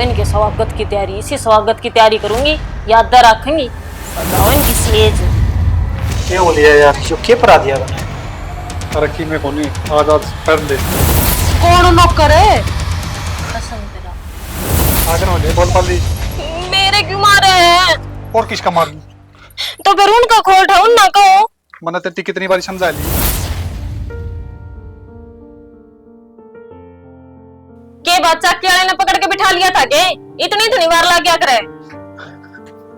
इनके स्वागत की तैयारी, इसी स्वागत की तैयारी करूंगी, याद रखेंगी। बताओ इनकी सेज क्या बोलिया यार, जो क्या परा दिया बने तरक्की में कोनी आज आज कर दे। कौन नौकर है? कसम तेरा। आगे ना ले बोल पाली मेरे क्यों मारे हैं? और किसका मार तो फिर उनका खोल उठाओ ना कहो। मैंने तेरी कितनी बार समझा ली। के बच्चा वाले ने पकड़ के बिठा लिया था के इतनी बार ला क्या करे?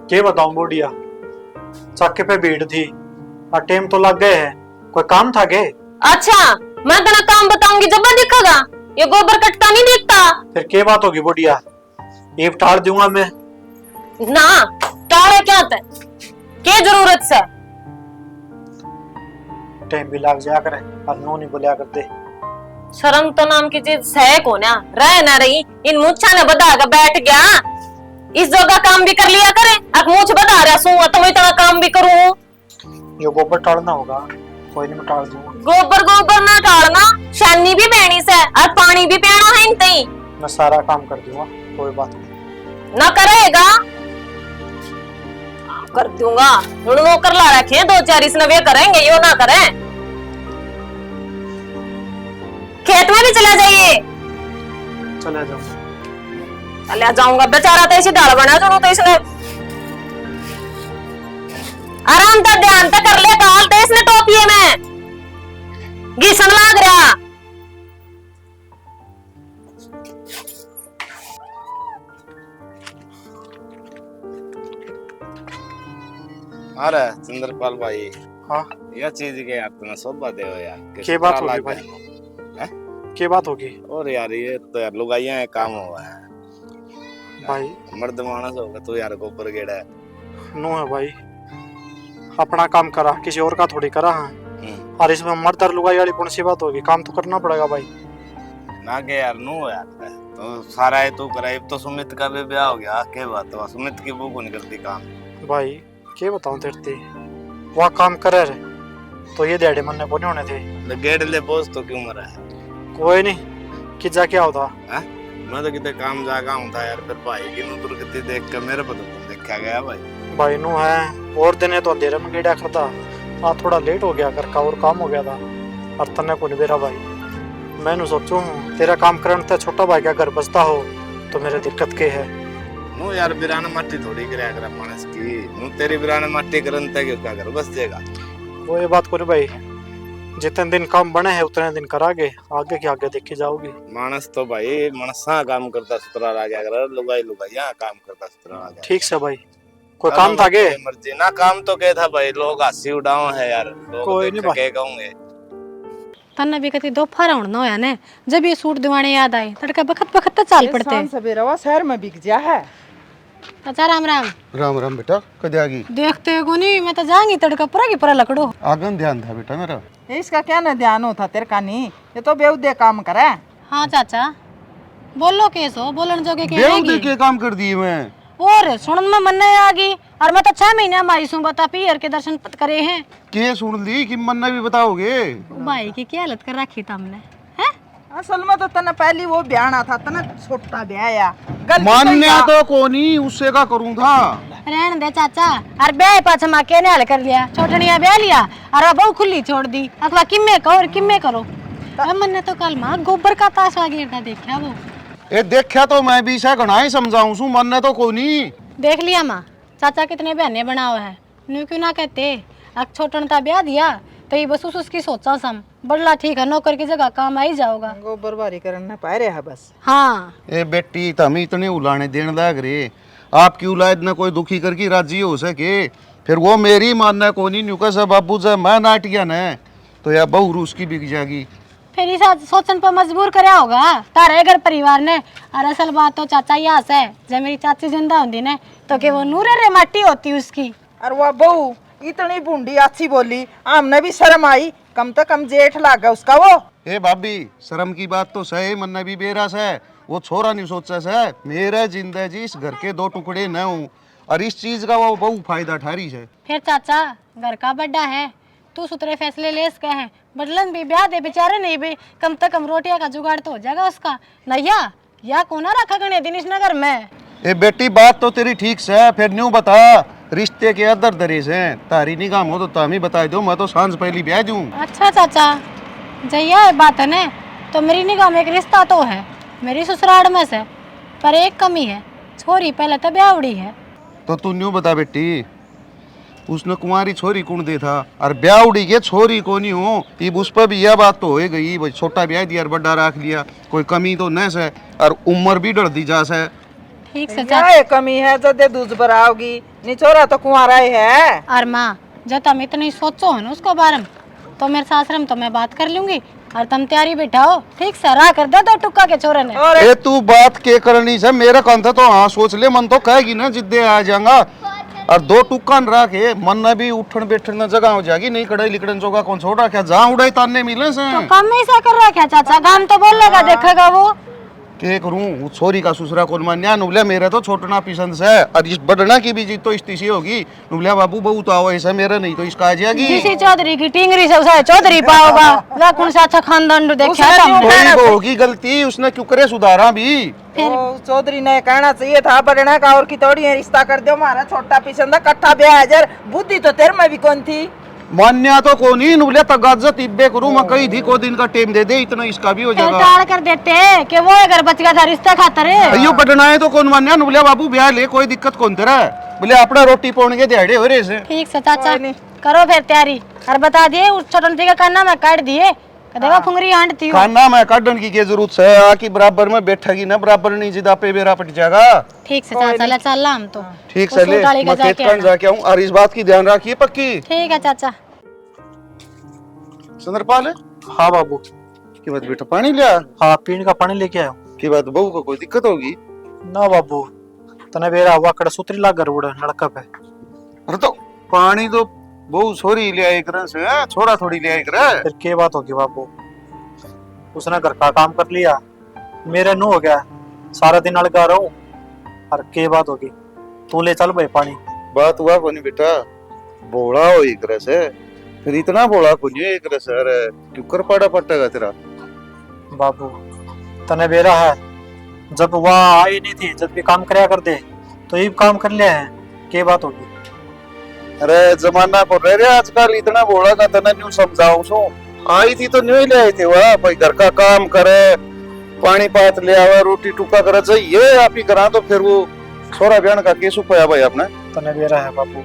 क्या बताऊं बुढ़िया, चक्के पे भीड़ थी और टाइम तो लग गए हैं, कोई काम था के? अच्छा मैं तेरा काम बताऊंगी जब दिखेगा, ये गोबर कटता नहीं दिखता। फिर क्या बात होगी बुढ़िया, ये टाल दूंगा मैं। ना टाले क्या थे, क्या जरूरत से? टाइम भी लग जाया करे और नो नहीं बोलिया करते। शर्म तो नाम की चीज है को ना रह ना रही, इन मुच्छा ने बता के बैठ गया, इस जगह काम भी कर लिया करे। अब मुझ बता रहा सू तो मैं इतना काम भी करूं। ये गोबर टालना होगा, कोई नहीं मैं टाल दूंगा। गोबर गोबर ना टालना, शानी भी पहनी से और पानी भी पीना है इनते ही। मैं सारा काम कर दूंगा, कोई बात नहीं। ना करेगा कर दूंगा, नौकर ला रखे हैं 2-4, इसने वे करेंगे यो ना करें। खेत में भी चला जाइए। चले जाओ। चले जाऊंगा, बेचारा तो इसी दाल बना जो तो इसने आराम था ध्यान तो कर ले, काल तो इसने टोपिए में घिसन लाग रहा। अरे चंद्रपाल भाई, हाँ यह चीज के यार तुमने सोबा दे हो यार। क्या बात होगी भाई? क्या बात होगी और यार ये तो यार लुगाइयां है, काम हुआ है भाई? मर्द मानस होगा तो यार गोबर गेड़ा है। नो है भाई, अपना काम करा, किसी और का थोड़ी करा है। और इसमें मर्द और लुगाई वाली कौन सी बात होगी? काम तो करना पड़ेगा भाई। ना के यार नो यार तो सारा है तू करा। तो सुमित का भी ब्याह हो गया, क्या बात है? सुमित की वो कौन करती काम? भाई क्या बताऊं तेरे, वह काम करे रे तो ये डेढ़े मन्ने को नहीं होने थे। गेड़ ले बोझ तो क्यों मरा है? कोई नहीं कि जा क्या होता। मैं तो कितने काम जागा हूं था यार, फिर भाई की नुतर कितनी देख के मेरे को तो देखा गया भाई। भाई नो है और दिन तो अंधेरे में गेड़ा करता, आज थोड़ा लेट हो गया, घर का और काम हो गया था और तन्ने को नहीं बेरा भाई। मैंने सोचू तेरा काम करने ते छोटा भाई का घर बसता हो तो मेरे दिक्कत के है। नो यार बिराना माटी थोड़ी करे अगर मानस की नु तेरी बिराना माटी करन तक क्या घर बस जाएगा। वो ये बात करो भाई, जितने दिन काम बने हैं उतने दिन करागे, आगे की आगे देखी जाओगी। मानस तो भाई मनसा काम करता सुतरा रह गया, अगर लुगाई लुगाइया काम करता सुतरा रह गया। ठीक से भाई, कोई काम था के? मर्जी ना काम तो क्या था भाई, लोग हंसी उड़ाओ है यार, लोग कोई नहीं भाई, क्या कहूंगे। तन्ना भी कती दोपहर होना होया ने, जब ये सूट दिवाने याद आए तड़का बखत बखत चाल पड़ते। शाम सवेरा वा शहर में बिक जा है। अच्छा राम राम। राम राम बेटा, कदे आ गई? देखते को नहीं, मैं तो जाऊंगी तड़का पूरा की पूरा लकड़ो। आगन ध्यान था बेटा मेरा। इसका क्या ना ध्यान होता तेरे का नहीं, ये तो बेउदे काम करे। हाँ चाचा बोलो केसो, बोलन जोगे के बेउदे के काम कर दिए मैं। और सुनन में मन नहीं आ गई, और मैं तो 6 महीने हमारी सु बता पीर के दर्शन पत करे हैं। के सुन ली कि मन भी बताओगे? भाई की क्या हालत कर रखी तुमने? असल में तो तना पहली वो ब्याना था, तना छोटा ब्याया मान्य तो कोनी उससे का करूं था। रहने दे चाचा, और ब्याह पाछा मां के ने हाल कर लिया, छोटनिया ब्याह लिया और अब खुली छोड़ दी। अथवा किम्मे कहो और किम्मे करो। मैंने तो कल मां गोबर का ताशा गिरता देखा वो। ए देखा तो मैं भी से घना ही समझाऊं सु, मन तो कोनी देख लिया मां, चाचा कितने बहने बनाओ है, न्यू क्यों ना कहते। अब छोटनता ब्याह दिया तो ये बस उसकी सोचा सम बड़ला ठीक है, नौकर की जगह काम आई जाओगा। गोबर बारी करना पा रहे है बस। हाँ ए बेटी तम इतने उलाने देने लग रे, आपकी औलाद ने कोई दुखी करके राजी हो सके? फिर वो मेरी मानना कोनी, न्यू कैसे बाबू से मैं नाटिया ने तो या बहु रूस की बिक जाएगी। फिर इस सोचन पर मजबूर करया होगा तारे घर परिवार ने। और असल बात तो चाचा यहाँ से जब मेरी चाची जिंदा होती ने तो के वो नूरे रे माटी होती उसकी। और वो बहू इतनी बूंदी अच्छी बोली, आमने भी शर्म आई, कम तो कम जेठ लागा उसका वो। ए भाभी शर्म की बात तो सही, मन भी बेरास है, वो छोरा नहीं सोचा से मेरे जिंदगी इस घर के 2 टुकड़े न हूँ और इस चीज का वो बहुत फायदा ठारी है। फिर चाचा घर का बड्डा है, तू सुतरे फैसले ले सके हैं, बदलन भी ब्याह दे बेचारे नहीं भी, कम से कम रोटियां का जुगाड़ तो हो जाएगा उसका। नैया या कोना रखा गणे दिन इस नगर में। ए बेटी बात तो तेरी ठीक से है, फिर न्यू बता रिश्ते के अदर दरेज हैं, तारी निगाह हो तो तामी बता दो, मैं तो सांझ पहली ब्याह दूं। अच्छा चाचा, जैया है बात है ने, तो मेरी निगाह में एक रिश्ता तो है मेरी ससुराल में से, पर एक कमी है, छोरी पहले तो ब्यावड़ी है। तो तू न्यू बता बेटी, उसने कुंवारी छोरी कौन दे था, और ब्यावड़ी के छोरी को नहीं हो, अब उस पर भी यह बात तो हो गई भाई, छोटा ब्याह दिया और बड़ा रख लिया, कोई कमी तो न से, और उम्र भी डर दी जा से। ठीक से क्या चाचा। है कमी है जो दे दूज बराओगी, निचोरा तो कुंवारा ही है। और माँ जब तुम इतनी सोचो हो ना उसको बारे में, तो मेरे सासरम तो मैं बात कर लूंगी, और तुम तैयारी बैठाओ ठीक से राह कर दे दो टुक्का के छोरे ने। और ए तू बात के करनी से मेरा कान था तो हाँ सोच ले, मन तो कहेगी ना जिद्दे आ जाऊंगा, और दो टुक्कान रखे मन न भी उठन बैठन न जगह हो जाएगी, नहीं कड़ाई लिकड़न जोगा कौन छोड़ा क्या, जहाँ उड़ाई ताने मिले से। तो कम ऐसा कर रहा क्या चाचा, गाम तो बोलेगा देखेगा वो। के करूं छोरी का ससुरा कौन मान्या, नुबलिया मेरा तो छोटना पसंद से, और इस बड़ना की भी जीत तो इस्तीसी होगी, नुबलिया बाबू बहु तो आओ ऐसा मेरा नहीं तो इसका आ जाएगी। किसी चौधरी की टिंगरी से उसे चौधरी पाओगा, वह कौन सा अच्छा खानदान देखा उसने तुमने? थोड़ी वो होगी गलती, उसने क्यों करे सुधारा भी। वो चौधरी ने कहना चाहिए था बड़ना का, और की थोड़ी रिश्ता कर दो, हमारा छोटा पसंद है, कट्ठा ब्याह हजार, बुद्धि तो तेरे में भी कौन थी। मान्या तो को नहीं, नुबलिया तगाजत इब्बे करूं मैं, कई थी को दिन का टाइम दे दे, इतना इसका भी हो फिर जाएगा। टाल कर देते कि वो अगर बच गया था रिश्ता खातर है। अयो बटना है तो कौन मान्या, नुबलिया बाबू ब्याह ले, कोई दिक्कत कौन तेरा, बोले अपना रोटी पौन के दिहाड़े हो रहे से। ठीक से चाचा, करो फिर तैयारी, और बता दिए उस छोटे का काना मैं काट दिए, कदेगा फुंगरी आंटती हूँ। खाना में काटन की क्या जरूरत है, आकी बराबर में बैठेगी ना, बराबर नहीं जिदा पे बेरा पट जाएगा। ठीक से चाचा, ले चल हम तो ठीक उस से ले, उटाली का मैं खेत जाके कान आना। जाके आऊं, और इस बात की ध्यान रखिए पक्की। ठीक है चाचा। सुंदरपाल हाँ बाबू। की बात बेटा पानी लिया, हाँ पीने का पानी लेके आयो। की बात बहू को कोई दिक्कत होगी। ना बाबू, तने बेरा हुआ कड़ा सुतरी लाग कर उड़ा लड़का पे। अरे तो पानी तो बहू छोरी ले आई करे से, छोरा थोड़ी ले आई करे। फिर क्या बात होगी बाबू, उसने घर का काम कर लिया, मेरे नु हो गया, सारा दिन अलगा रहूं, और क्या बात होगी, तू ले चल भाई पानी। बात हुआ कोनी बेटा, बोला हो एक रस है, फिर इतना बोला कोनी एक रस है, अरे क्यों कर पाड़ा पट्टेगा तेरा। बाबू तने बेरा है, जब वह आई नहीं थी, जब भी काम करया कर दे, तो ये काम कर लिया है, क्या बात होगी। अरे जमाना को रह रहा आजकल, इतना बोला का तना न्यू समझाऊं सो, आई थी तो न्यू ले आई थी, वह भाई घर का काम करे, पानी पात ले आवा, रोटी टुका करे, ये आप ही करा तो फिर वो छोरा बयान का केस उपाया भाई अपने। तने बेरा है बाबू,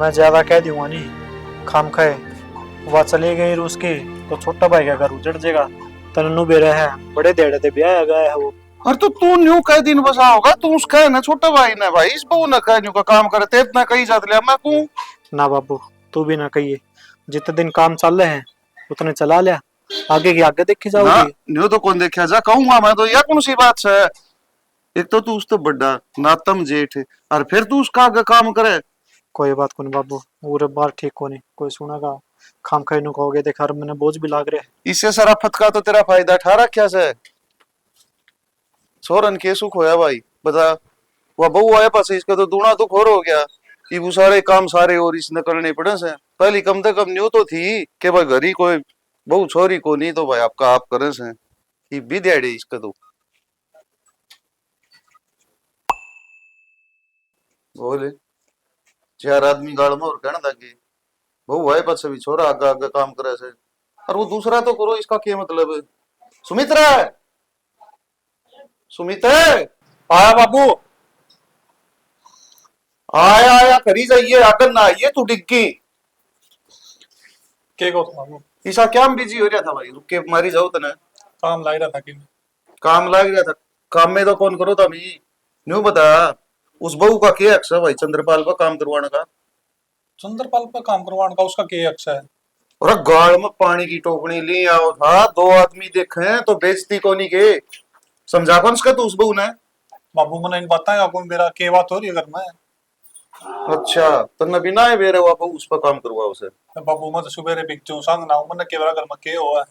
मैं ज्यादा कह दूंगा नहीं, खाम खाए, वह चले गई रूस के, तो छोटा भाई का घर उजड़ जाएगा, तने नु बेरा है, बड़े देड़े ते ब्याह गया है वो। और तो तू न्यू कई दिन बसा होगा, तू उसका है ना छोटा भाई ना भाई, इस बहू ना कह न्यू का काम करे, ते इतना कही जात लिया मैं कहूं। ना बाबू तू भी ना कहिए, जितने दिन काम चल रहे हैं उतने चला लिया, आगे की आगे देखी ना जाओगी। न्यू तो कौन देखा जा कहूंगा मैं तो, यह कौन सी बात है, एक तो तू उससे बड़ा नातम जेठ है, और फिर तू उसका आगे काम करे। कोई बात को नहीं बाबू, पूरे बार ठीक को नहीं, कोई सुनेगा खाम खाई नु कहोगे, देखा मैंने बोझ भी लाग रहे। इससे सराफत का तो तेरा फायदा ठा रखा से, सोरन के सुख होया भाई, बता वह बहू आया पास, इसका तो दूना दुख और हो गया, ये वो सारे काम सारे और इसने करने पड़े से, पहली कम से कम न्यू तो थी कि भाई घर ही कोई बहू छोरी को नहीं, तो भाई आपका आप करे से, ये भी दिहाड़े इसका तो बोले चार आदमी गाड़ में और कहना था कि बहू आए पास भी छोरा आगे आगे काम करे से, और वो दूसरा तो करो, इसका क्या मतलब है। सुमित्रा, सुमित आया बाबू। आया आया करी जाइए, आकर ना आइए तू डिग्गी। के को बाबू ईसा क्या बिजी हो रहा था भाई, रुक के मारी जाओ तना, काम लाई रहा था कि काम लग रहा था, काम में तो कौन करो था मी न्यू बता, उस बहू का क्या अक्सर भाई चंद्रपाल का काम करवाने का। चंद्रपाल पर काम करवाने का उसका क्या अक्सर है। और गाड़ में पानी की टोकनी ले आओ था, दो आदमी देखे तो बेइज्जती कोनी के, समझा कौन सा तू उस बहू ने। बाबू मैंने इन बताया आपको मेरा क्या बात हो रही है घर में। अच्छा तो न बिना है बेरे वापस उस पर काम करवा उसे। बाबू मैं तो सुबह बिकचू संग ना मैंने केवरा घर में के हुआ है,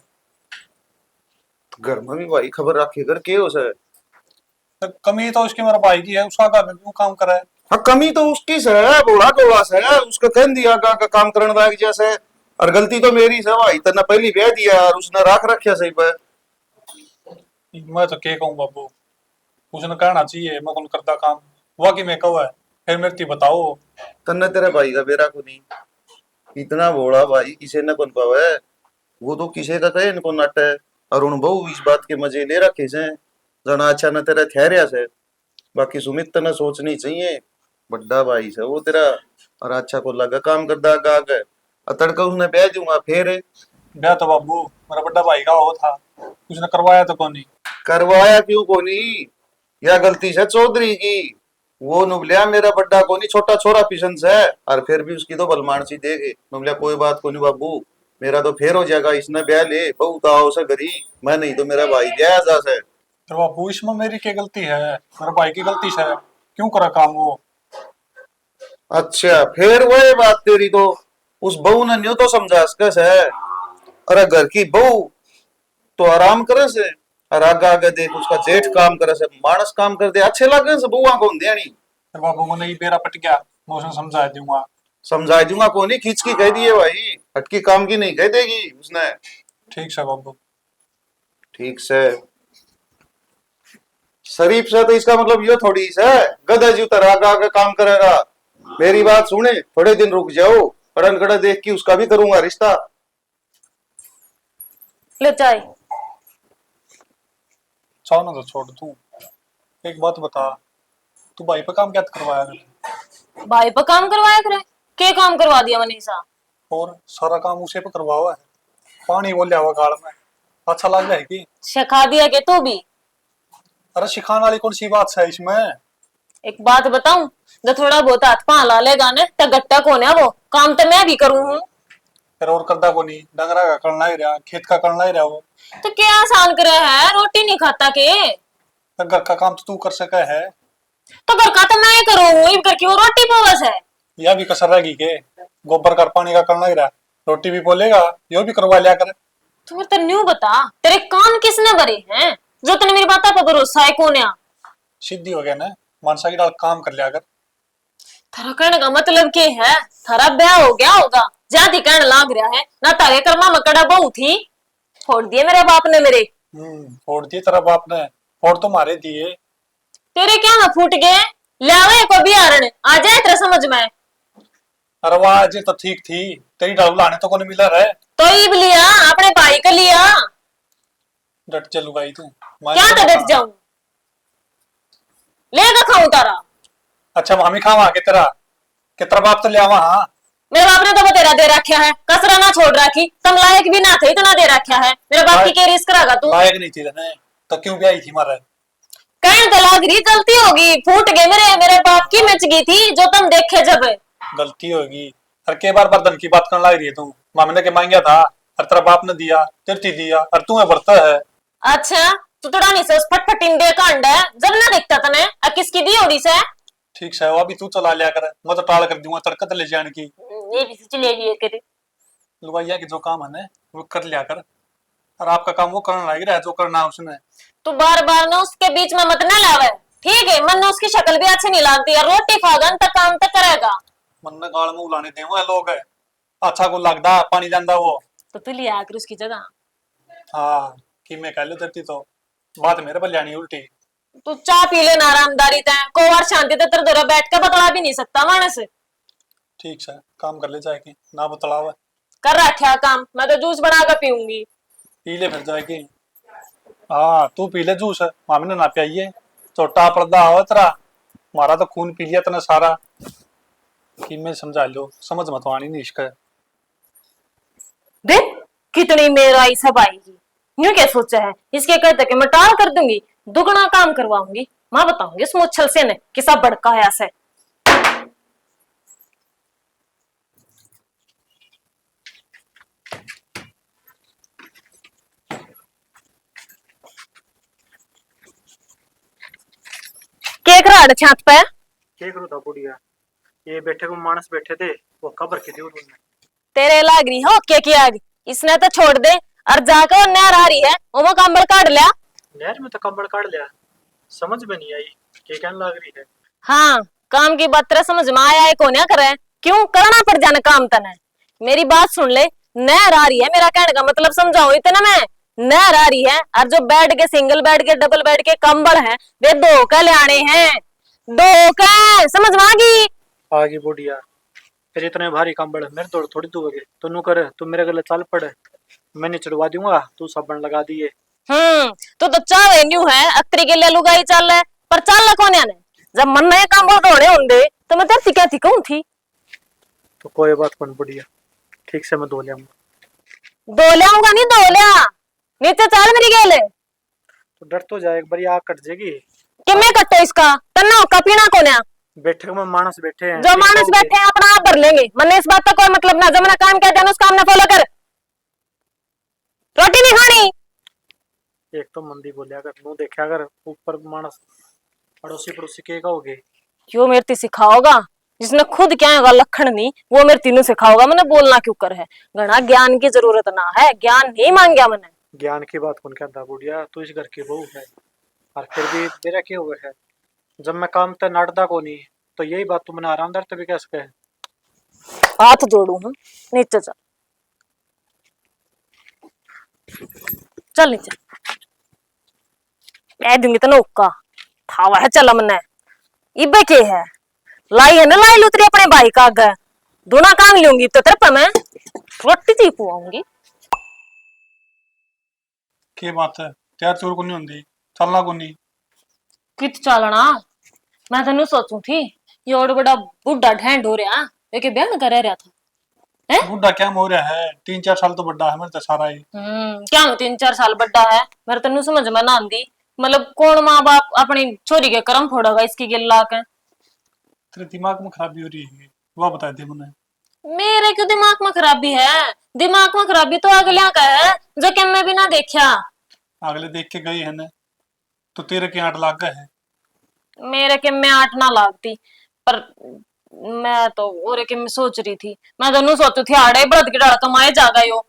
घर में भी भाई खबर रखी कर के उसे। तो कमी तो उसकी मेरा भाई की है, उसका घर में क्यों काम करा है। हाँ कमी तो उसकी से है, बोला गोला से है, उसका कह दिया का काम करने लायक जैसे, और गलती तो मेरी से भाई, तना पहली ब्याह दिया और उसने राख रखा सही पे। मैं तो के कहूँ बाबू, उसने कहना चाहिए मैं कौन करता काम वाकई में कहो है फिर मेरे ती बताओ। तन्ने तेरे भाई का बेरा को नहीं इतना बोला भाई किसे न कौन पावे, वो तो किसे का कहे इनको नट है। और उन बहु इस बात के मजे ले रखे से जना अच्छा न तेरा ठहरिया से। बाकी सुमित तना सोचनी चाहिए बड़ा भाई से वो तेरा, और अच्छा को लगा काम करदा आगे तड़का उसने ब्याह दूंगा फिर। ब्याह तो बाबू मेरा बड़ा भाई का हो था, उसने करवाया तो कौन नहीं। करवाया क्यों कोनी, या गलती से चौधरी की, वो नुबलिया मेरा बड्डा कोनी छोटा छोरा पिशन से। और फिर भी उसकी तो बलमान सी देगे नुबलिया कोई बात कोनी बाबू, मेरा तो फेर हो जाएगा, इसने ब्याह ले बहुत आओ से करी मैं, नहीं तो मेरा भाई दिया जा से। फिर बाबू इसमें मेरी क्या गलती है, मेरे भाई की गलती से क्यों करा काम वो। अच्छा फिर वही बात तेरी तो उस बहू ने न्यू तो समझा कैसे है। अरे घर की बहू तो आराम करे से, और आगे आगे देख उसका जेठ काम करे से, मानस काम कर दे अच्छे लगे से बहुआ को देनी। फिर बाबू मैंने ये बेरा पट गया, मैं उसने समझा दूंगा। समझा दूंगा को नहीं खींच की कह दिए भाई, हटकी काम की नहीं कह देगी उसने। ठीक से बाबू। ठीक से शरीफ से तो इसका मतलब ये थोड़ी से गधा जी उतर आगे आगे काम करेगा। मेरी बात सुने थोड़े दिन रुक जाओ, कड़न कड़ा देख के उसका भी करूंगा रिश्ता। ले चाय। चाहो ना तो छोड़ तू, एक बात बता तू भाई पे काम क्या करवाया कर? भाई पे काम करवाया करे, के काम करवा दिया मनीषा? और सारा काम उसे पे करवाया है, पानी बोलिया हुआ गाड़ में अच्छा लग रहा है कि सिखा दिया के तू भी? अरे सिखाने वाली कौन सी बात है इसमें। एक बात बताऊं, जो थोड़ा बहुत हाथ पा ला लेगा ना तो गट्टा कौन है वो, काम तो मैं भी करूं हूं। फिर और करदा को नहीं, डंगरा का करना ही रहा, खेत का करना ही रहा वो। तो क्या आसान करे है, रोटी नहीं खाता के? फिर घर का काम तो तू कर सका है। तो घर का तो मैं करूं, घर की वो रोटी पवस है। यह भी कसर रहेगी के, गोबर का पानी का करना ही रहा, रोटी भी बोलेगा यो भी करवा लिया कर। तू मेरे तो न्यू बता, तेरे कान किसने भरे हैं जो तूने मेरी बात पर भरोसा है? कौन है? सीधी हो गया ना, मानसा की डाल काम कर लिया कर। थारा कहने का मतलब के है, थारा ब्याह हो गया होगा, ज्यादा कहने लाग रहा है ना। तारे कर्मा मकड़ा बहु थी, फोड़ दिए मेरे बाप ने मेरे। फोड़ दिए तेरा बाप ने, फोड़ तो मारे दिए। तेरे क्या ना फूट गए? लावे को भी आरण आ जाए तेरे समझ में। अरे वाह जी तो ठीक थी, तेरी डाल लाने तो कोने मिला रहे। तो ईब लिया अपने भाई का लिया। डट चलू भाई तू। क्या तो डट जाऊं, लेगा खाऊं तारा? अच्छा मामी खावा के तेरा बाप तो लिया वहां। मेरे बाप ने तो बतेरा दे रखा है, कसरा ना छोड़ रखी, तुम लायक भी ना थे इतना दे रखा है। मेरे बाप की क्या रिस्क करागा तू? लायक नहीं थी ने तो क्यों ब्याही थी मारे? कहने तो लाग रही गलती होगी, फूट गए मेरे बाप की मच गई थी जो तुम देखे जब। गलती होगी, अरे के बार बर्तन की बात करने लग रही है तू। मामी ने के मांगा था और तेरा बाप ने दिया, तेरती दिया और तू बरता है। अच्छा तू थोड़ा नहीं सोच, फटफटिन दे कांड है जब ना दिखता तने किसकी दी होड़ी से। ठीक है अभी तू चला लिया कर, मैं तो टाल कर दूंगा तड़कत ले जाने की। ये भी चले लिए करे लुगाइया की जो काम है ना वो कर लिया कर, और आपका काम वो करना लग रहा है जो करना है उसने। तू बार बार ना उसके बीच में मत ना लावे, ठीक है? मन उसकी शक्ल भी अच्छी नहीं लगती है, रोटी खागन तक काम तक करेगा। मन ने गाल में उलाने दे वो लोग है, अच्छा को लगदा पानी जांदा वो। तो तू लिया कर उसकी जगह। हाँ कि मैं कह लो तेरी तो बात मेरे पर जानी उल्टी। तू चाय पी लेना आरामदारी तय को, और शांति ते तेरे दौरा बैठ के बतला भी नहीं सकता मानस। ठीक है काम कर ले जाएगी ना बतलाव कर रखा काम, मैं तो जूस बना कर पीऊंगी। पी ले फिर जाएगी। हाँ तू पी ले जूस, मामी ने ना पियाइए, छोटा पर्दा हो तेरा, मारा तो खून पी लिया तने सारा। कि मैं समझा लो, समझ मत आनी नहीं इसका। देख कितनी मेरा ही सब आएगी, यूं क्या सोचा है? इसके कहते कि मैं टाल कर दूंगी, दुगना काम करवाऊंगी। मां बताऊंगी इस मुच्छल से ने कि सब बड़का है ऐसे। केक राड छात पे क्या करूँ था बुढ़िया, ये बैठे को मानस बैठे थे वो कब्र की थी उन्होंने। तेरे लाग रही हो के की आग, इसने तो छोड़ दे और जाकर वो नहर आ रही है वो कंबल काट लिया। नहर में तो कंबल काट लिया, समझ में नहीं आई क्या कहने लग रही है। हाँ काम की बात तेरा समझ में आया है को ना करे, क्यों करना पड़ जाना काम तने। मेरी बात सुन ले, नहर आ रही है, मेरा कहने का मतलब समझाओ इतना मैं। नहर आ रही है, और जो बेड के सिंगल बेड के डबल बेड के कंबल हैं वे दो का ले आने हैं, दो का, समझ में आ गई? आगे बुढ़िया, फिर इतने भारी कंबल मेरे तो थोड़ी दूंगे, तू नू कर, तू मेरे गले चल पड़, मैंने चढ़वा दूंगा, तू साबन लगा दिए। तो चाहे न्यू है अत्री के लिए लुगाई चल है, पर चल कौन ने जब मन में कंबल धोने होंगे तो मैं तेरे क्या थी कहूं थी। तो कोई बात कौन बुढ़िया, ठीक से मैं धो लियाऊंगा। दो लियाऊंगा नहीं, दो लिया, नीचे चल मेरी गेले। तो डर तो जाए, एक बार आग कट जाएगी। कि मैं कट्टो इसका तन्ना का पीना कौन है? बैठे में मानस बैठे हैं, जो मानस बैठे हैं अपना आप भर लेंगे, मन इस बात का कोई मतलब ना, जब मैंने काम किया जाना उस काम ने फॉलो कर। रोटी नहीं खानी। एक तो मंदी बोलिया कर, नू देखा कर ऊपर मानस पड़ोसी पड़ोसी के कहोगे। क्यों मेरे ती सिखाओगा, जिसने खुद क्या होगा लखन नहीं वो मेरे तीनों सिखाओगा। मैंने बोलना क्यों कर है, घना ज्ञान की जरूरत ना है, ज्ञान नहीं मांगया मैंने। ज्ञान की बात कौन कहता बुढ़िया, तू इस घर की बहू है, और फिर भी मेरा क्या हुआ है, जब मैं काम ते नाटदा को नहीं, तो यही बात तू मैंने आरामदार तभी कह सके। हाथ जोड़ू हूँ, नीचे चल, चल नीचे, कह दूंगी तो नौका थावा है। चल मन्ने इबे के है, लाई है ना, लाई लुतरी अपने भाई का आगे, दोना काम लूंगी तो तेरे पे मैं रोटी ची पुआऊंगी। के बात है, त्यार चोर को नहीं होंगी, चलना को नहीं। कित चलना, मैं तेन सोचू थी ये और बड़ा बुढ़ा ढैंड हो रहा है, ब्याह कर रहा था है? बुढ़ा क्या हो रहा है, 3-4 साल तो बड़ा है मेरे तो सारा ही। क्या 3-4 साल बड़ा है, मेरे तेन समझ में ना आंदी। मतलब कौन माँ बाप अपनी छोरी के कर्म फोड़ेगा इसकी गिल्ला के? तेरे दिमाग में खराबी हो रही है, वह बता दे मुझे। मेरे क्यों दिमाग में खराबी है? दिमाग में खराबी तो अगलिया का है जो कि मैं भी ना देखा। अगले देख के गई है ना, तो तेरे के 8 लाख गए है। मेरे के में 8 ना लागती, पर मैं तो और के में सोच रही थी, मैं दोनों सोचू थी आड़े बड़द की डाल कमाए जागा यो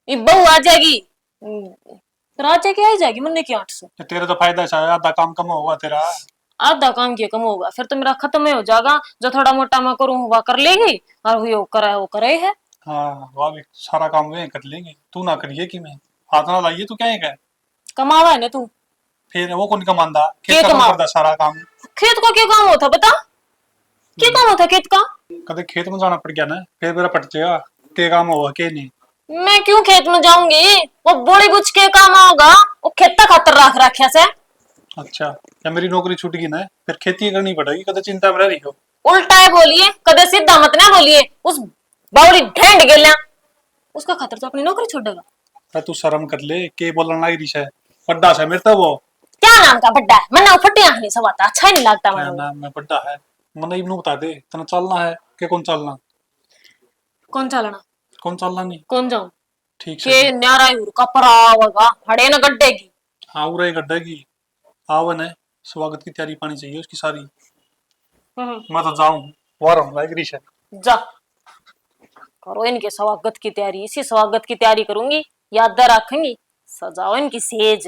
ये बहू आ जाएगी, पर आ जाएगी, आ जाएगी मन की 8 से। तो तेरे तो फायदा है, आधा काम कम होगा तेरा। आधा काम किया कम होगा, फिर तो मेरा खत्म ही हो जाएगा। जो थोड़ा मोटा मैं करूँ हुआ कर लेगी, और वो करे है। हाँ वह भी सारा काम वे कर लेंगे, तू ना करिए कि मैं हाथ ना लाइए, तू क्या है कमावा है ना तू? फिर वो कौन कमांदा, के खेत का कमा? करदा सारा काम। खेत का क्या काम होता बता, क्या काम होता खेत का? कदे खेत में जाना पड़ गया ना, फिर मेरा पट जाएगा के काम होगा के नहीं। मैं क्यों खेत में जाऊंगी, वो बोली बुझ के काम होगा, वो खेता खातर रख रखा से। अच्छा, या मेरी नौकरी छूट गई ना, फिर खेती करनी पड़ेगी, कदे चिंता में रह रही हो। उल्टा है बोलिए, कदे सीधा मत ना बोलिए। उस बावड़ी ढेंड गेल्या उसका खातर तो अपनी नौकरी छोड़ेगा। अरे तू शर्म कर ले, के बोलने लग रही है, बड्डा है मेरे तो वो। क्या नाम का बड्डा है, मन्ना फटी आंख नहीं सवाता, अच्छा ही नहीं लगता क्या मैं। नाम में बड्डा है, मने इब्नू बता दे, तना चलना है के कौन चलना? कौन चलना? कौन चलना नहीं? कौन जाऊं ठीक के है। न्यारा कपड़ा होगा हड़े न गड्ढे की। हाँ उरे गड्ढे की आवन है, स्वागत की तैयारी पानी चाहिए उसकी सारी। मैं तो जाऊं, वार लाइक रही है। जा करो इनके स्वागत की तैयारी, इसी स्वागत की तैयारी करूंगी, याद रखेंगी, सजाओ इनकी सेज।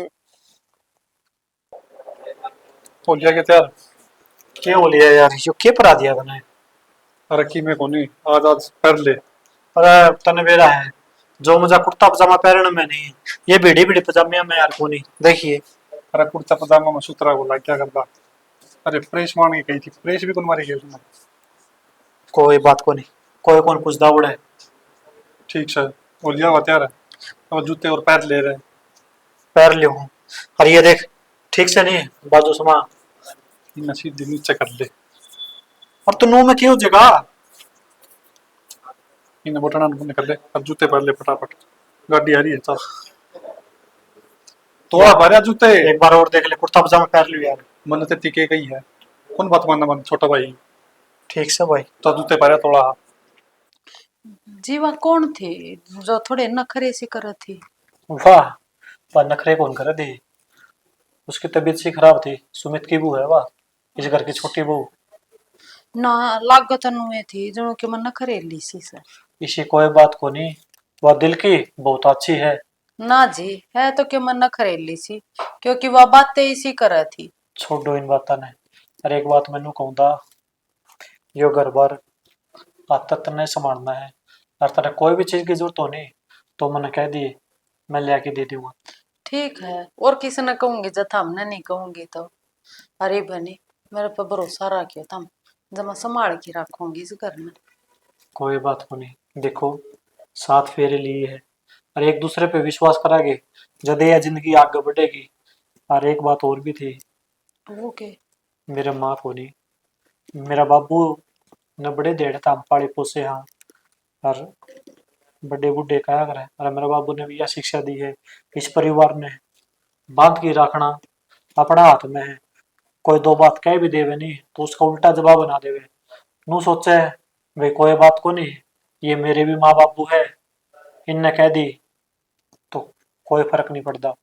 हो गया क्या तैयार? क्या हो लिया यार, यो क्या परा दिया तने? अरे की में कोनी, आज आज पहन ले। अरे तने बेरा है, जो मुझे कुर्ता पजामा पहनने में नहीं, ये बीड़ी बीड़ी पजामे में यार कोनी देखिए। अरे कुर्ता पजामा में सुतरा को लाग क्या करता? अरे प्रेस मार के गई थी, प्रेस भी कौन मारी गई तुमने? कोई बात को नहीं, कोई कौन पूछता उड़े। ठीक है, हो लिया हुआ तैयार है, अब जूते और पैर ले रहे हैं। पैर लियो हूँ, और ये देख ठीक से नहीं बाजू समा, नसीब दिन नीचे कर ले। और तू नो में क्यों जगह? इन्हें बटना निकल ले, अब जूते पहन ले फटाफट, गाड़ी आ रही है चल। तो भरिया जूते एक बार और देख ले, कुर्ता पजामा पहन लियो यार। मन ते टिके गई है, कौन बात मानना मन छोटा भाई। ठीक से भाई, तो जूते पहरा थोड़ा। जीवा कौन थे जो थोड़े नखरे से कर थी? वाह वाह, नखरे कौन करे दी, उसकी तबीयत सी खराब थी, सुमित की बहू है वाह, इस घर की छोटी बहू। ना लागत नुए थी जो कि मन नखरे ली सी सर। इसी कोई बात को नहीं, वह दिल की बहुत अच्छी है। ना जी है तो कि मन नखरे ली सी, क्योंकि वह बातें इसी कर थी। छोड़ो इन बातों ने, अरे एक बात मैनू कहूँगा, यो घर बार आदत नहीं संभालना है, और तेरे कोई भी चीज की जरूरत हो नहीं तो मैंने कह दिए, मैं ले आके दे दूंगा। ठीक है, और किसी ने कहूंगी जब हमने नहीं कहूंगी तो। अरे बनी, मेरे पर भरोसा रखियो तुम, जब मैं संभाल के रखूंगी इस घर में। कोई बात को नहीं, देखो 7 फेरे लिए है और एक दूसरे पे विश्वास करागे जब यह जिंदगी आगे बढ़ेगी। और एक बात और भी थी, वो के मेरे माँ को नहीं, मेरा बाबू ने बड़े देर तक पाले पोसे हाँ और बड़े बूढ़े कहा करे, और मेरे बाबू ने भी यह शिक्षा दी है इस परिवार ने बांध के रखना अपना हाथ में है। कोई दो बात कह भी देवे नहीं तो उसका उल्टा जवाब बना देवे। नू सोचे भाई कोई बात को नहीं, ये मेरे भी माँ बाबू है, इनने कह दी तो कोई फर्क नहीं पड़ता।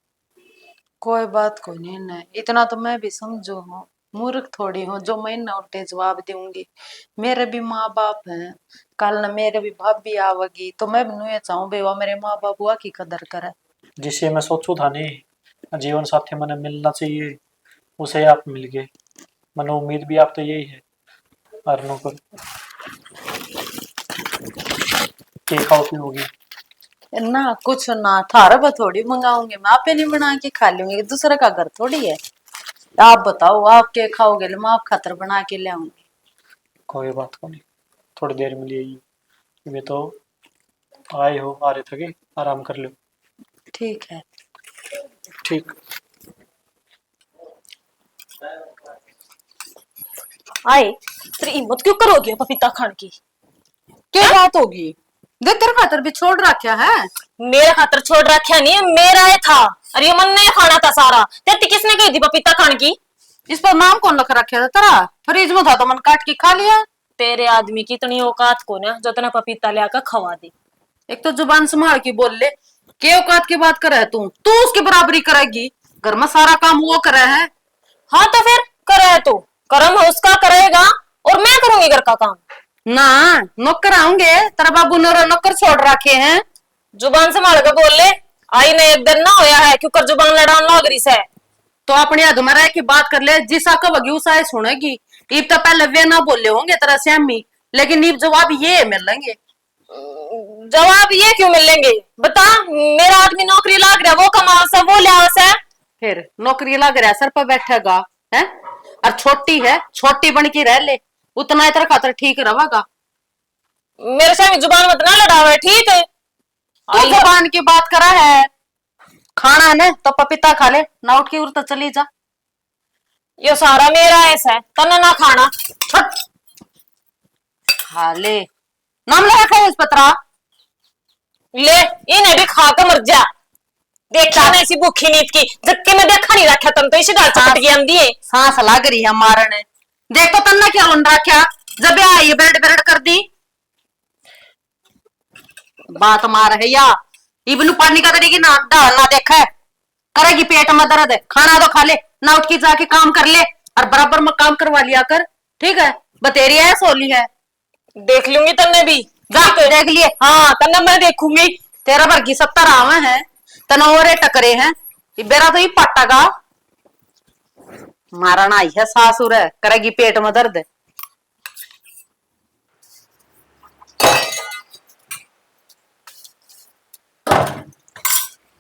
कोई बात को नहीं न, इतना तो मैं भी समझू हूँ, मूर्ख थोड़ी हूँ जो मैं न उल्टे जवाब दूंगी। मेरे भी माँ बाप हैं, कल न मेरे भी भाभी आवेगी तो मैं भी ये चाहूँ भाई वो मेरे माँ बाबुआ की कदर करे। जिसे मैं सोचू था नहीं जीवन साथी मैंने मिलना चाहिए, उसे आप मिल गए। मैंने उम्मीद भी आप तो यही है। और नौकर खाओ पियोगी? ना कुछ ना, थारा पर थोड़ी मंगाऊंगी मैं, आपे नहीं बना के खा लूंगी, दूसरे का घर थोड़ी है। आप बताओ आप क्या खाओगे, मैं आप खातर बना के ले आऊंगी। कोई बात को नहीं, थोड़ी देर में ले आइए। वे तो आए हो, आ रहे थे, आराम कर लो। ठीक है। ठीक। आए तेरी हिम्मत क्यों करोगे पपीता खान की? क्या बात होगी? देख तेरे खातर भी छोड़ रखा है। मेरे खातर छोड़ रखा नहीं, मेरा है था, अरे ये मन ने खाना था सारा। तेरी किसने कही थी पपीता खान की? इस पर नाम कौन लिख रखा था तेरा? फ्रिज में था तो मन काट के खा लिया। तेरे आदमी की इतनी औकात को ना जो तेने पपीता ले आकर खवा दी। एक तो जुबान संभाल के बोल ले, के औकात की बात करे तू उसकी बराबरी करेगी? घर में सारा काम वो करे है। हाँ तो फिर करे तो कर्म है उसका, करेगा और मैं करूंगी घर का काम। ना नौकर आऊंगे, तेरा बाबू ने नौकर छोड़ रखे हैं। जुबान संभाल के बोल ले, आई ने एक दिन ना होया है क्योंकि जुबान लड़ान लग रही से। तो अपने हद में रह के बात कर ले, जिसा कहोगी उसा सुनेगी। ईब तो पहले वे ना बोले होंगे तेरा श्यामी, लेकिन ईब जवाब ये मिलेंगे। जवाब ये क्यों मिलेंगे बता? मेरा आदमी नौकरी लाग रहा है, वो कमा से वो लिया से। फिर नौकरी लग रहा है, सर पर बैठेगा है, और छोटी है, छोटी बन के रह ले, उतना इतना खातर ठीक रहेगा। मेरे से जुबान मत ना लड़ावे, ठीक है? तू जुबान की बात करा है, खाना है तो पपीता खा ले, ना उठ के उड़ तो चली जा। ये सारा मेरा ऐसा है, तने ना खाना। छट खा ले, नाम लगा खाए इस पत्रा ले इन्हें भी खा कर मर जा। देखा ना ऐसी भूखी नींद की जबकि मैं देखा नहीं रखा, तन तो इसे डाल चपट गया दी है। सांस लग रही है मारने। देख तो तन्ना क्या लन रखा, जब आई बेरड बेरड कर दी बात मार है या इबनु पानी का तरीके ना डाल ना देखा है, करेगी पेट में दर्द है, खाना तो खा ले, ना उठ के जाके काम कर ले और बराबर में काम करवा लिया कर, ठीक है? बतेरी है सोली है, देख लूंगी तन्ने भी। जा देख लिए। हाँ तन्ने मैं देखूंगी। तेरा भर की 70 आवे हैं, तनोरे टकरे हैं, बेरा तो ये पट्टागा मारना आई है सासुर है, करेगी पेट में दर्द।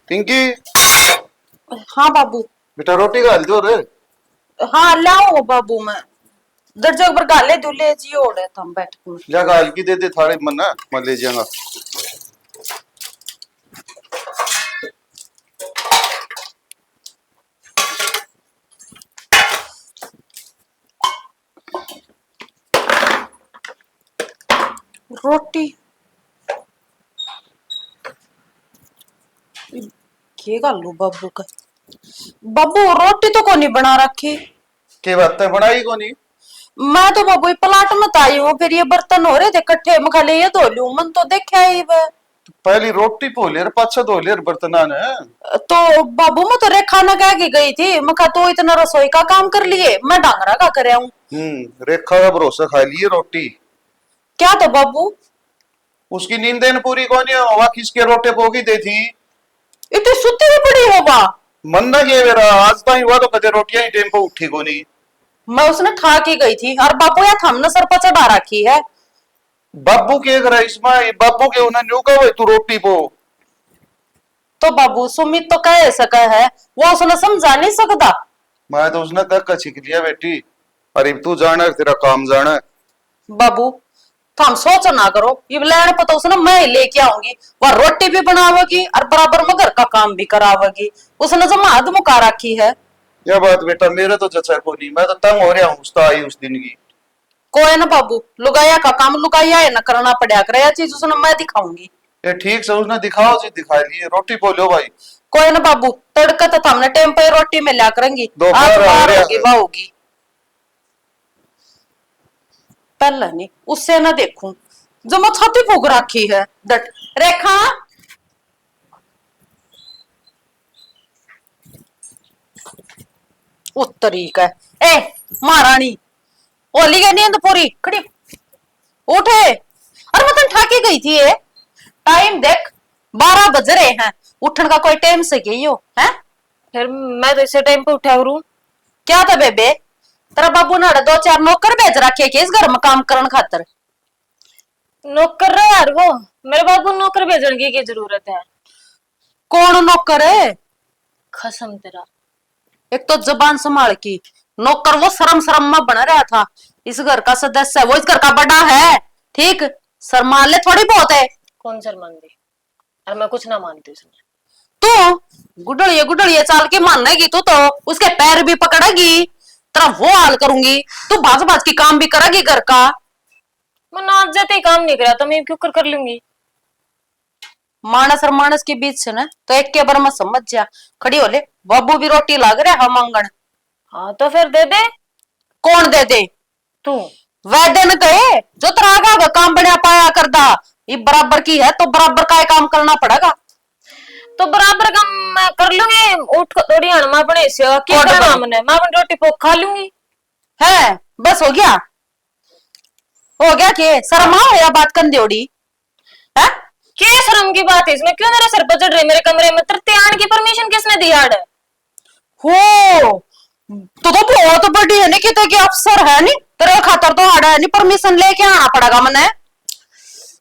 पिंकी, हाँ बाबू। बेटा रोटी खा दो रे। हाँ लाओ बाबू, मैं दर्जा पर गाले दूल्हे जी ओढ़े तुम बैठ के। जा गाल की दे दे थारे मन ना, मैं ले जाऊंगा। रोटी के गालू बाबू का? बाबू रोटी तो कोनी बना रखी। के बातें बनाई कोनी? मैं तो बाबू पलाट मत आई हूँ, फिर ये बर्तन हो रहे थे कट्ठे, मैं खाली ये धो लूं, मन तो देखा ही वह। पहली रोटी धो ले, पाछा धो ले बर्तन ने। तो बाबू मैं तो रे खाना कह के गई थी, मैं कहा तो इतना रसोई का काम कर लिए, मैं डांगरा का करे हूँ। रेखा का भरोसा खा लिए रोटी। क्या तो बाबू उसकी नींदें पूरी कोनी हुआ, किसके रोटे पोगी दे थी? इतनी सुती भी पड़ी होगा। मन ना ये मेरा आज तक हुआ तो कदे रोटियां ही टेम को उठी कोनी। मैं उसने खा के गई थी, और बाबू या हमने सर पर चढ़ा रखी है। बाबू के घर इसमें बाबू के उन्हें न्यू का तू रोटी पो तो बाबू सुमित तो कह सका है, वो उसने समझा नहीं सकता। मैं तो उसने धक्का छिक लिया बेटी। अरे तू जाना, तेरा काम जाना। बाबू तुम सोच ना करो, ये लैंड पर तो उसने मैं ही लेके आऊंगी, वह रोटी भी बनावेगी और बराबर में घर का काम भी करावेगी। उसने जो माद मुका रखी है। यह बात बेटा मेरे तो जचा को नहीं, मैं तो तंग हो रहा हूँ आई उस दिन की। कोई ना बाबू, लुगाया का काम लुगाया है ना करना पड़ा करे, यह चीज उसने मैं दिखाऊंगी। ये ठीक से उसने दिखाओ जी, दिखा लिए रोटी बोलो भाई। कोई ना बाबू, तड़का तो हमने टाइम पे रोटी में लिया करेंगी, दोपहर आज हो बाहर रहा होगी है। वह होगी। पहले नहीं उससे ना देखूं जो मैं छाती फूक रखी है। दट रेखा, उत्तरी का ए महारानी, ओली गई नींद पूरी, खड़ी उठे। अरे मैं तो ठाकी गई थी ये, टाइम देख 12 बज रहे हैं, उठने का कोई टाइम से गई हो है? फिर मैं तो इसे टाइम पे उठा करूं। क्या था बेबे, तेरा बाबू ने 2-4 नौकर भेज रखे कि इस घर में काम करने खातर। नौकर रहा यार वो, मेरे बाबू नौकर भेजने की क्या जरूरत है? कौन नौकर है? कसम तेरा। एक तो जबान संभाल की, नौकर वो शर्म शर्म में बना रहा था। इस घर का सदस्य है, वो इस घर का बड़ा है, ठीक? शर्मान ले थोड़ी बहुत है। कौन शर्मांदी? और मैं कुछ ना मानती उसमें। तू गुडड़िए चाल के मानेगी, तू तो उसके पैर भी पकड़ेगी, तेरा वो हाल करूंगी। तू भाज भाज की काम भी करेगी घर का। मैं नाच जाते ही काम नहीं करा तो मैं क्यों कर लूंगी? मानस और मानस के बीच से ना तो एक के बार में समझ जा। खड़ी हो ले, बाबू भी रोटी लाग रहा है मांगन। हाँ तो फिर दे दे। कौन दे दे? तू। वह दिन गए जो तेरा का काम बना पाया करदा, ये बराबर की है तो बराबर का काम करना पड़ेगा। तो बराबर का मैं कर लूंगी, उठ को थोड़ी हणमा बने से क्या कौन करना बने? मैंने, मैं अपनी रोटी पोक खा लूंगी। है बस हो गया, हो गया के शर्मा हो या बात कर देड़ी है? क्या शर्म की बात है इसमें? क्यों मेरे सर पर चढ़ रहे मेरे कमरे में? तेरे आने की परमिशन किसने दी यार? हो तो बहुत बड़ी है, नहीं कितने के अफसर है, नहीं तेरे खातर तो आड़ा है, नहीं परमिशन लेके आना पड़ेगा मने।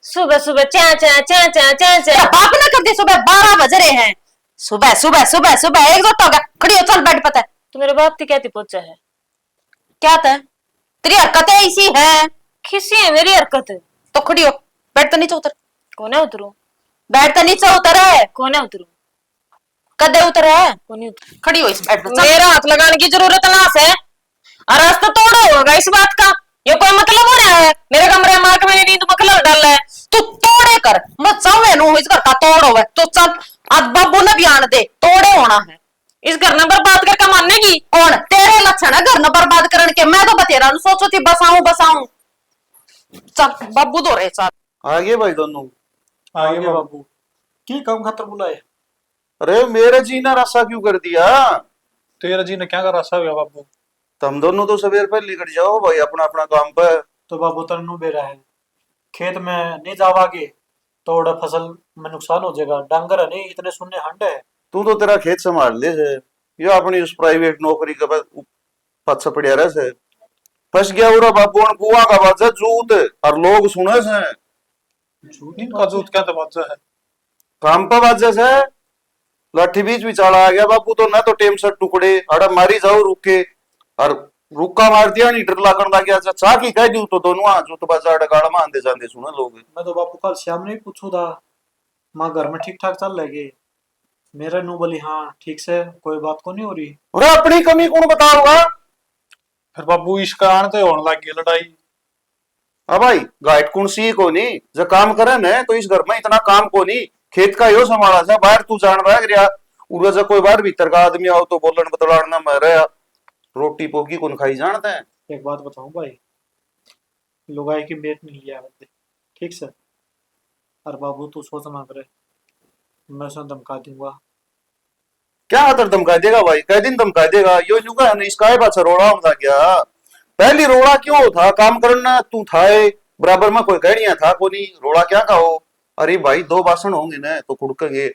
सुबह सुबह चा चा चा चा चा चा। बाप ने कर दी, सुबह 12 बज रहे हैं, सुबह सुबह सुबह सुबह एक दो हो गया। खड़ी हो चल बेड पता है। तो मेरे बाप की कहती पोचा है क्या था तेरी हरकतें ऐसी है? खिसी है मेरी हरकत। तो खड़ी हो, बेड तो नीचे उतर। कौन है उतरू? बेड तो नीचे उतर है, कौन है उतरू? कदे उतर है? कौन है उतरू? खड़ी हो इस बेड पे। मेरा हाथ लगाने की जरूरत ना है, और रास्ता तोड़ो होगा इस बात का। ये कोई मतलब हो रहा है? मेरे कमरे में आके मेरी नींद में कलर डाल है। तू तोड़े कर, मैं चाहे नु इस घर का तोड़ होवे तो चल, आज बाबू ने भी आने दे, तोड़े होना है। इस घर ने बर्बाद करके मानेगी? कौन तेरे लक्षण है घर न बर्बाद करने के? मैं तो बतेरा सोचो थी बसाऊं। चल बाबू दो रे चल। आगे भाई दोनों। आगे बाबू की काम खातर बुलाए? अरे मेरे जी ने रास्ता क्यों कर दिया? तेरा जी ने क्या करा सा हुआ बाबू? तुम दोनों तो सवेर पहले निकल जाओ भाई अपना अपना काम पर। तो बाबू तन्नू बेरा है, खेत में नहीं जावागे तो ओड़ा फसल में नुकसान हो जाएगा। डांगर है नहीं, इतने सुनने हंड है। तू तो तेरा खेत संभाल ले से, यो अपनी उस प्राइवेट नौकरी के पास पड़िया रहे से। फंस गया उरा बाबू और बुआ का बाजा जूत और लोग सुने से। इनका जूत क्या तो बात है? काम पर बाजा से लाठी बीच बिचाला आ गया बाबू, तो ना तो टेम से टुकड़े अड़ा मारी जाओ रुके और रुका मार दिया नहीं डर लागन लग गया। चा की कह दूं तो दोनों आ जो तो बाजा गाड़ में आंदे जांदे सुने लोग। मैं तो बापू कल श्याम ने पूछू था, माँ घर में ठीक ठाक चल लगे? मेरा नू बोली हाँ ठीक से, कोई बात को नहीं हो रही। अरे अपनी कमी कौन बताऊंगा? फिर बाबू इसका आने तो होने लग गई लड़ाई। हाँ भाई गाइड कौन सी को नहीं जो काम करे न, तो इस घर में इतना काम को नहीं। खेत का यो संभाला था, बाहर तू जान रहा है गया उर्वा जा कोई बाहर भीतर का आदमी आओ तो बोलन बतलाना मरे रोटी पोगी कौन खाई जानते हैं। एक बात बताऊं भाई, लुगाई की बेट नहीं लिया करते ठीक से। और बाबू तू सोच ना करे, मैं उसे धमका दूंगा। क्या हाथर धमका देगा भाई? कै दिन धमका देगा? यो युगा है इसका पास रोड़ा होता क्या? पहली रोड़ा क्यों था? काम करना तू था बराबर में कोई कहनिया था को नहीं, रोड़ा क्या कहो? अरे भाई 2 बासन होंगे ना तो कुड़केंगे,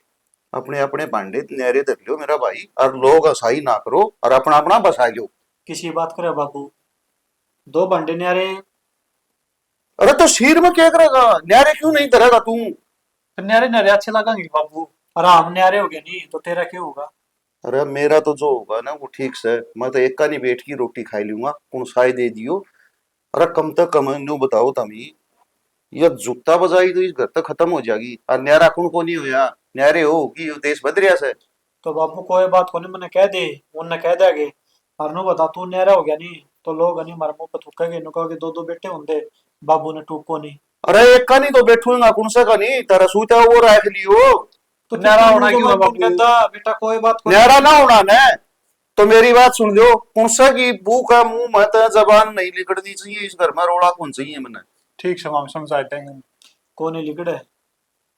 अपने अपने भांडे न्यारे धर लो मेरा भाई, और लोग असाई ना करो और अपना अपना बसा लो। किसी बात करे बाबू, 2 भांडे न्यारे। अरे तो सिर में क्या करेगा? न्यारे क्यों नहीं धरेगा तू? फिर न्यारे न्यारे अच्छे लगेंगे बाबू। और हम न्यारे हो गए नहीं तो तेरा क्या होगा? अरे मेरा तो जो होगा ना वो ठीक से, मैं तो एक का नहीं बैठ की रोटी खाई लूंगा, कौन साई दे दियो। अरे कम तक कम न्यू बताओ तमी, ये जुत्ता बजाई तो इस घर तक खत्म हो जाएगी। और न्यारा कौन को नहीं होया, न्यारे हो कि देश बदरिया से। तो बाबू कोई बात को नहीं, मैंने कह दे, उनने कह देगे। और नु बता तू न्यारा हो गया नहीं तो लोग नहीं मारे मुंह पे थूकेंगे, नु कहोगे दो दो बेटे होंगे, बाबू ने टूको नहीं। अरे एक का नहीं तो बैठूंगा, कौन सा का नहीं, तेरा सूता वो रख लियो। तो न्यारा होना क्यों है बाबू? कहता बेटा कोई बात को न्यारा ना होना ने तो मेरी बात सुन लो, कौन सा की बू का मुंह मत जबान नहीं लिकड़नी चाहिए इस घर में, रोड़ा कौन चाहिए मैंने। ठीक से मामी समझा देंगे। को नहीं लिगड़े।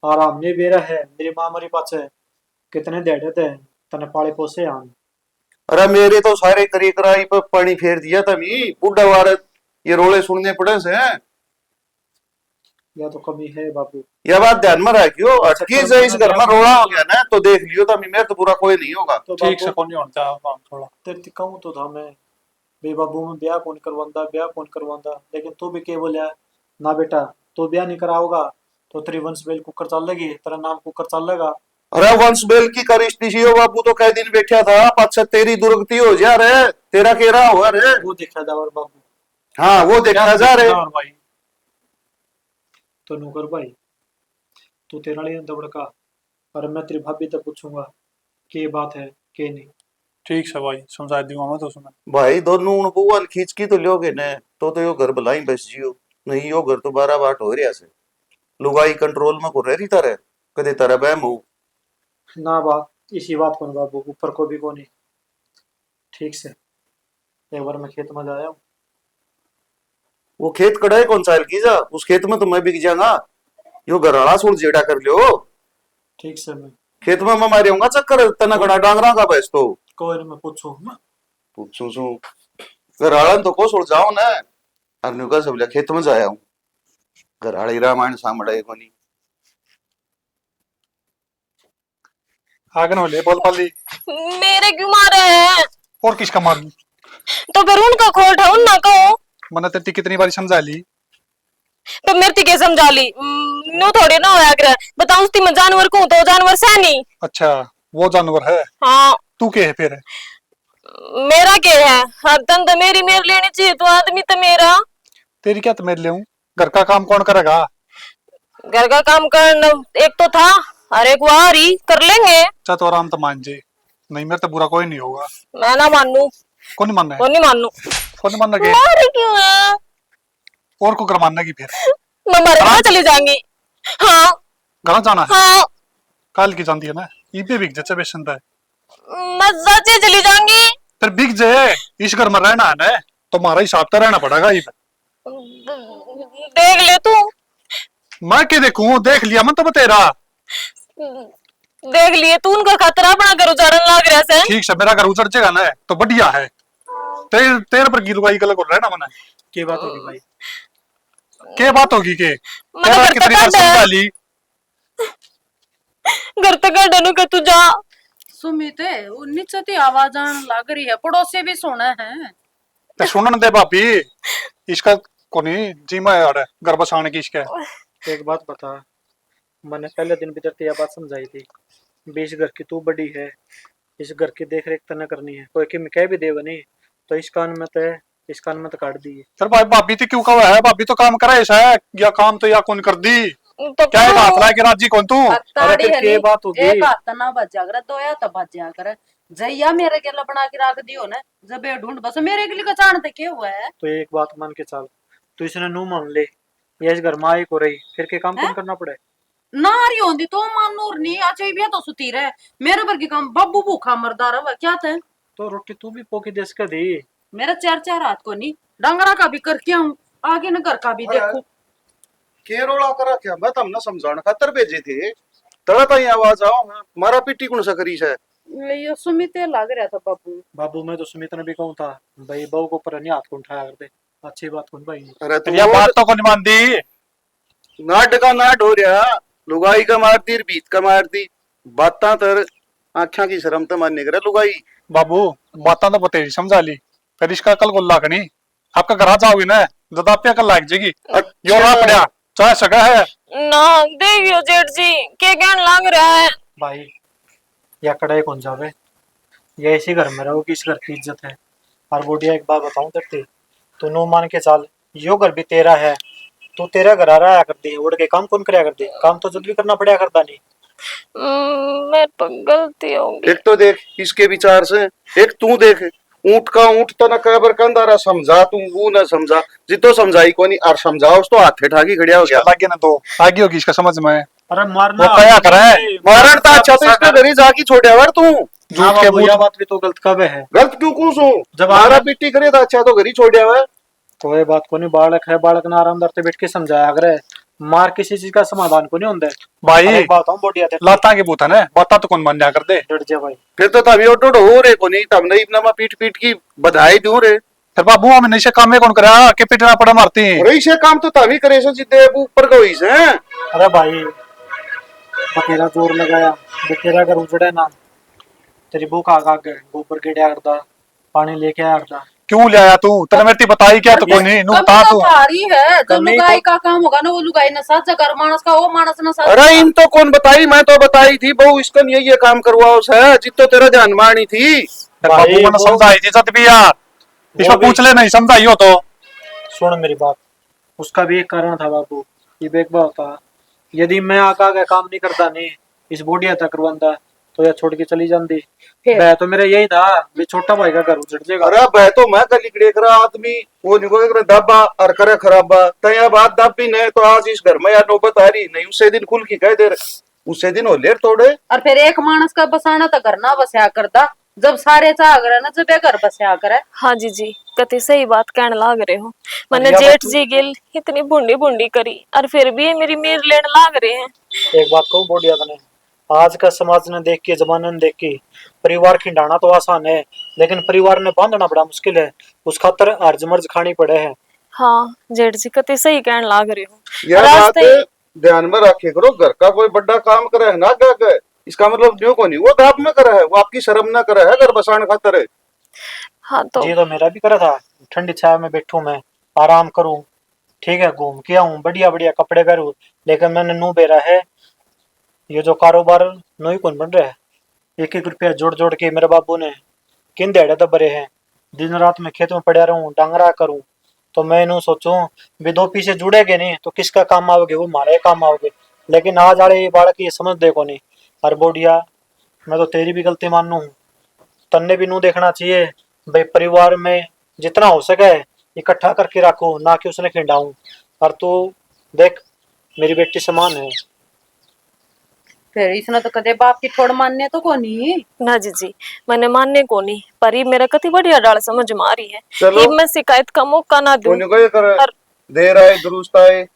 और हमने बेरा है, मेरी माँ मरी पाछे कितने देड़े थे तने पाले पोसे हम। अरे मेरे तो सारे करी कराई पर पानी फेर दिया था मी, बुढ़ा वारत ये रोले सुनने पड़े से। या तो कमी है बाबू। यह बात ध्यान में रखियो, अटकी से इस घर में रोड़ा हो गया ना तो देख लियो था, मेरे तो पूरा कोई नहीं होगा। तो ठीक से बाबू कौन नहीं होता माम थोड़ा। तेरे कहूँ तो था मैं बे बाबू में ब्याह कौन करवांदा, लेकिन तू भी क्या बोलिया ना बेटा, तू ब्याह नहीं कराओगा तो तेरी वंश बेल कुकर चल लेगी, तेरा नाम कुकर चल लेगा। अरे वंश बेल की करिश्ती सी हो बाबू, तो कई दिन बैठा था पाछे तेरी दुर्गति हो जा रे, तेरा केरा हुआ रे। वो देखा जावर बाबू। हाँ वो देखा जा रे। और भाई तो नौकर भाई तू तेरा लिए दबड़का, और मैं तेरी भाभी तक पूछूंगा के बात है के नहीं। ठीक से भाई समझा दूंगा मैं तो सुना। भाई दोनों उन बुआन खींच की तो लोगे ने तो यो घर भलाई बस जियो, नहीं यो घर तो 12 बाट हो रहा से। लुगाई कंट्रोल में को रही तरह कदे तरह बहम हो ना बात इसी बात को ना बाबू, ऊपर को भी को नहीं। ठीक से एक बार मैं खेत में जाया हूँ। वो खेत कड़ाई कौन साल की जा, उस खेत में तो मैं बिक जाऊंगा, यो घराड़ा छोड़ जेड़ा कर लियो। ठीक से मैं खेत में मैं मारे होऊंगा चक्कर तना गड़ा डांगरा का बस तो कोई नहीं, मैं पूछूं ना। पूछू सू घराड़ा तो को छोड़ जाओ ना। अरनु का सब खेत में जाया हूँ, घराड़ी रामायण सामड़े को नहीं। आगे ना ले बोल पाली। मेरे क्यों मारे हैं? और किसका मारूं? तो फिर उनका खोट है, उन ना कहो। मैंने तेरी कितनी बारी समझा ली। तो मेरे तिके समझा ली, नो थोड़ी ना होया करे। बताऊं ती मैं जानवर को तो जानवर से नहीं। अच्छा वो जानवर है। हाँ तू के है फिर? मेरा क्या है, हरदम तो मेरी मेर लेनी चाहिए, तो आदमी तो मेरा। तेरी क्या तो मेरे ले हूं, घर का काम कौन करेगा? घर का काम करना एक तो था और एक वो आ रही कर लेंगे। अच्छा तो आराम तो मान जे, नहीं मेरे तो बुरा कोई नहीं होगा। मैं ना मानू, कौन नहीं मानना है? कौन नहीं मानू। कौन नहीं मानना के? मारे क्यों है? और को कर मानना की फिर? मैं मर गया चली जाऊंगी। हाँ घर जाना है? हाँ काल की जानती है ना, इबे बिक जा बेसन है। मैं सच्ची चली जाऊंगी। फिर बिक जाए, इस घर में रहना है ना तो हमारा हिसाब तो रहना पड़ेगा। देख ले तू। मैं क्या देखूं, देख लिया मैं तो तेरा। देख लिए तू, उनका खतरा बना कर उजाड़न लाग रहा से। ठीक से मेरा घर उजड़ जाएगा ना तो बढ़िया है। तेरे पर की लुगाई गलत कर रहना मना। के बात होगी भाई? क्या बात होगी के? मैंने तेरा घर कितनी तक बार काटा है। समझा ली। घर तक डनू का तू जा। सुमित वो नीचे ती आवाज आने लग रही है, पड़ोसी भी सुना है। ते सुनन दे भाभी, इसका कोनी जीमा यार घर बसाने की इसका। एक बात बता, मैंने पहले दिन भी तेरे यह बात समझाई थी, बीस घर की तू बड़ी है, इस घर की देख रेख तने करनी है, कोई कि मैं कह भी देव नहीं तो इस कान में तो इस कान में तो काट दी है। फिर भाई भाभी तो क्यों कहा है? भाभी तो काम करा ऐसा है या काम तो या कौन कर दी? तो क्या है हाथ लाके राजी कौन तू? अरे फिर के बात होगी? एक हाथ ना बजा कर दो या तो बजा कर जैया मेरे के लिए बना के रख दियो ना, जब ये ढूंढ बस मेरे के लिए का जानते क्या हुआ है। तो एक बात मान के चल, तू इसने नू मान ले, ये इस घर में आई को रही, फिर के काम कौन करना पड़े? नारी होंदी तो मानूर नहीं अच्छा भी तो सुती रहे, मेरे पर के काम बब्बू भूखा मरदा रहा क्या थे। तो रोटी तू भी पोकी देश का दी। मेरा चार चार हाथ को नहीं, डंगरा का भी करके आऊं, आगे न घर का भी देखो। के रोला करा क्या, मैं तमने समझाने खातर भेजे थे, तड़ा ताई आवाज आओ मारा पिट्टी कौन सा करी है। ये सुमित लग रहा था बाबू। बाबू मैं तो सुमित ने भी कहूँ था भाई बहू को ऊपर नहीं हाथ को उठाया कर दे, अच्छी बात कौन भाई। अरे तू या बात तो कौन मान दी? नाट का नाट हो रहा, लुगाई का मारती बीत का मारती, बातां तर आख्या की शर्म तो मानने करे लुगाई। बाबू बात तो बतेरी समझा ली, फिर इसका कल गोल्ला कनी आपका घर आ जाओगी ना जदा पे कल लाग जाएगी। यो रा पड़ा चाहे सगा है ना देखियो जेठ जी के कहन लग रहा है। भाई या कड़ाई कौन जावे, ये इसी घर में रहो कि इस घर की इज्जत है। और बुढ़िया एक बात बताऊं तेरे, तू नो मान के चाल, यो घर भी तेरा है, तू तेरा घर आ रहा कर दे, उड़ के काम कौन करया कर दे, काम तो जल्दी करना पड़ेगा करता नहीं। मेरे पर गलती होगी। एक तो देख इसके विचार से, एक तू देख ऊंट का ऊंट तो न कबर कंदारा समझा तू वो न समझा, जितो समझाई कोनी और समझाओ उसको हाथे ठाकी खड़िया हो गया। लागे ना तो आगे होगी इसका समझ में। अरे मारना वो क्या करे? मारण तो अच्छा तो इसके घर ही जाके छोड़े वर तू। झूठ के बुढ़िया बात भी तो गलत कब है। गलत क्यों कूस हूँ, जब मारा आगे- पिट्टी करे तो अच्छा तो घर ही छोड़े हुआ। तो ये बात को नहीं, बालक है, बालक ना आरामदार से बैठ के समझाया करे, मार किसी चीज का समाधान को नहीं होता है। भाई अरे एक बात बताऊं बुढ़िया तेरे, लाता के बूता ने बता तो कौन मान जा कर दे। डट जा भाई। फिर तो तभी ऑटो हो रे को नहीं, तब नहीं इतना पीट पीट की बधाई दूं रे। फिर बाबू हम नहीं से काम में कौन करा के पिटना पड़ा मारती हैं। और ऐसे काम तो तभी करे सो जितने ऊपर गई से। अरे भाई बतेरा जोर लगाया, बतेरा घर उजड़े ना, तेरी भूख आग गए, गोबर गिड़या करता, पानी लेके आया करता। क्यों ले आया तू? तेने मेरी बताई क्या तो कोई नहीं, नु कमी बता तो तू। थारी है, जो कमी लुगाई तो- का काम होगा ना वो लुगाई ना साथ, घर मानस का वो मानस ना साथ। अरे इन तो कौन बताई, मैं तो बताई थी बहु इसको ये काम करवाओ से, जितो तेरा जान मारनी थी। फिर बाबू मैंने वो- समझाई थी सत भी यार, इसको भी- पूछ ले नहीं समझाई हो तो। सुन मेरी बात, उसका भी एक कारण था बाबू, ये भी एक बात था, यदि मैं आगे काम नहीं करता नहीं, इस बुढ़िया तक करवाता तो यह छोड़ के चली जाती। फिर? मैं तो मेरा यही था भी छोटा भाई का घर उजड़ जाएगा। अरे भाई तो मैं कल लिखड़े करा आदमी वो निको करे दबा और करे खराबा तया बात दब भी नहीं तो आज इस घर में यार नौबत आ रही नहीं, उसे दिन खुल की कह दे उसे दिन हो लेर तोड़े। और फिर एक मानस का बसाना तो घर ना बसया करता, जब सारे चाह करे ना जब ये घर बसया करे। हाँ जी कति सही बात कहने लाग रहे हो। मैंने बढ़िया जेठ बात- जी गिल इतनी बुंडी बुंडी करी और फिर भी ये मेरी मीर लेने लाग रहे हैं। एक बात कहूँ बुढ़िया तने, आज का समाज ने देख के, जमाने ने देख के, परिवार खिंडाना तो आसान है लेकिन परिवार ने बांधना बड़ा मुश्किल है, उस खातर अर्ज मर्ज खानी पड़े है। हाँ जेठ जी कति सही कहने लाग रहे हो। यह बात रास्ते- ध्यान में रखे करो, घर का कोई बड़ा काम करे है ना क्या इसका मतलब न्यू को नहीं वो दाब में करा है, वो आपकी शर्म ना करा है घर बसाने खातर है। हाँ तो जी तो मेरा भी करा था, ठंडी छाया में बैठूं मैं, आराम करूं, ठीक है, घूम के आऊं, बढ़िया बढ़िया कपड़े पहनूं, लेकिन मैंने नू बेरा है ये जो कारोबार नो ही कौन बन रहा है। एक एक रुपया जोड़ जोड़ के मेरे बाबू ने किन देड़े तो बरे हैं, दिन रात में खेत में पड़ा रहूं, डांगरा करूं, तो मैं नू सोचूं भी दो पीछे जुड़ेगे नहीं तो किसका काम आओगे, वो हमारे काम आओगे। लेकिन आज आड़े ये बालक ये समझ देखो नहीं। अरे बोडिया मैं तो तेरी भी गलती मानू हूं, तन्ने भी नू देखना चाहिए भाई, परिवार में जितना हो सके इकट्ठा करके रखो, ना कि उसने खिंडाऊं। और तू देख मेरी बेटी समान है। फिर इसने तो कदे बाप की ठोड़ मानने तो को नहीं। ना जी मैंने मानने को नहीं, पर ये मेरा कति बढ़िया डाल समझ में आ रही है। चलो। ये मैं शिकायत का मौका ना दूं। कोई कोई करे और- देर आए दुरुस्त आए,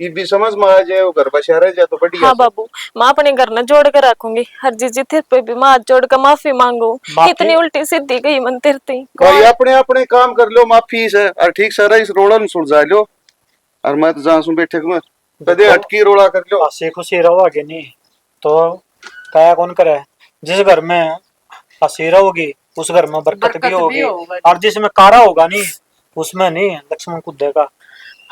ये भी समझ में आ जाए, वो घर बसा रह जाए तो बढ़िया। हाँ बाबू मैं अपने घर न जोड़ कर रखूंगी, हर जी थे पे भी मैं हाथ जोड़ कर माफी मांगू। माफी? इतनी उल्टी सीधी गई मन तिरती। भाई अपने अपने काम कर लो, माफी है और ठीक सारा इस रोड़ा न सुलझा लो। और मैं तो जहाँ सुन बैठे में कदे हटकी रोड़ा कर लो। हंसी खुशी रहोगे नहीं तो क्या कौन करे। जिस घर में हंसी रहोगी उस घर में बरकत बरकत भी भी होगी, होगा। और जिसमें कारा होगा नहीं उसमें नहीं लक्ष्मण कूदेगा।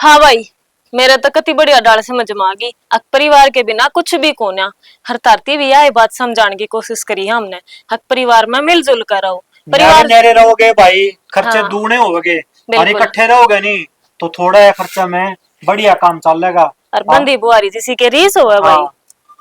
हाँ भाई मेरा तो कति बढ़िया डाल समझ में आ गई। हक परिवार के बिना कुछ भी कोना, हर धरती भी यह बात समझाने की कोशिश करी है हमने। हक परिवार में मिलजुल कर रहो, परिवार न्यारे रहोगे भाई खर्चे हाँ। दूने होगे, और बिल्कुल। इकट्ठे रहोगे नहीं तो थोड़ा है खर्चा में बढ़िया काम चलेगा। और बंदी बुआरी जिसी के रीस हो भाई हाँ।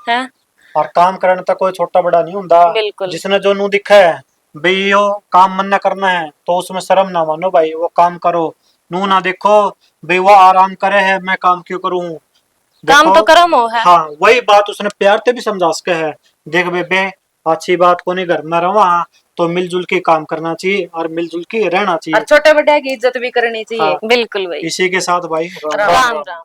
है। और काम करने तक कोई छोटा बड़ा नहीं होता। बिल्कुल। जिसने जो नू दिखा है भाई यो काम मन न करना है तो उसमें शर्म ना मानो भाई, वो काम करो। नू ना देखो भाई वो आराम करे है मैं काम क्यों करूं। काम देखो, तो कर्म हो है। हाँ वही बात उसने प्यार से भी समझा सके है, देख बेबे अच्छी बात को नहीं, घर में रहो तो मिलजुल के काम करना चाहिए और मिलजुल के रहना और चाहिए। छोटे बड़े की इज्जत भी करनी चाहिए। हाँ। बिल्कुल भाई। इसी के साथ भाई राम राम।